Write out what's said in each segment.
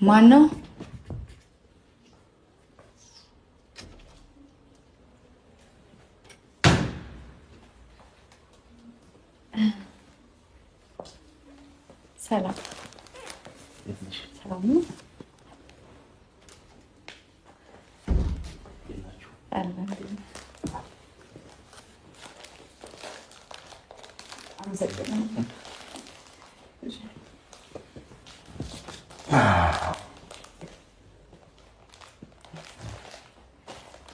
ማን ነው? ሰላም ሰላም ነው።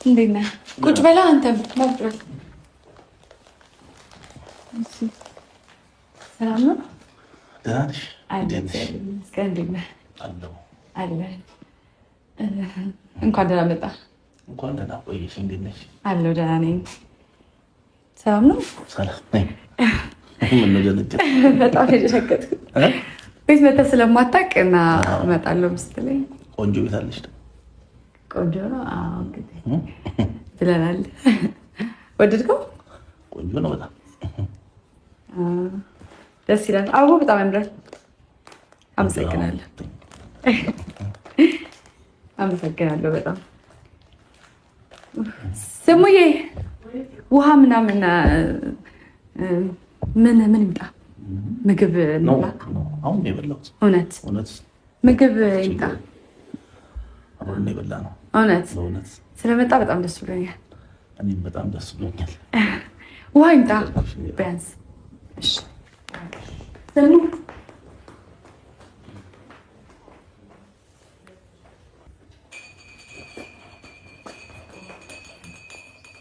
እንዴት ነህ? ቁጭ በላ አንተም መብራት። ሰላም ነው? ደህና ነሽ? እንኳን ደህና መጣ። እንኳን ደህና ቆየሽ። እንዴት ነሽ? አለሁ ደህና ነኝ። ሰላም ነው? ሰላም ነኝ። ምን ነው ደነገጥኩ? በጣም የደነገጥኩት ቤት መተህ ስለማታውቅ እና እመጣለሁ ስትለኝ ቆንጆ ቤት አለሽ? ቆንጆ ነው። አዎ እንግዲህ ብለናል። ወደድከው? ቆንጆ ነው በጣም ደስ ይላል። አበባው በጣም ያምራል። አመሰግናለሁ። አመሰግናለሁ በጣም። ስሙዬ ውሃ ምናምን ምን ይምጣ? ምግብ እንብላ። አሁን ነው የበላሁት። እውነት ምግብ ይምጣ። አሁን ነው የበላነው። እውነት ስለመጣ በጣም ደስ ብሎኛል። እኔም በጣም ደስ ብሎኛል። ውሃ ይምጣ ቢያንስ። እሺ ስሙ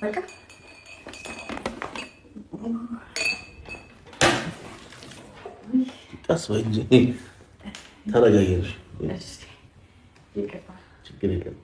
በቃ ቀስ በይ እንጂ ተረጋጊ። ችግር የለም።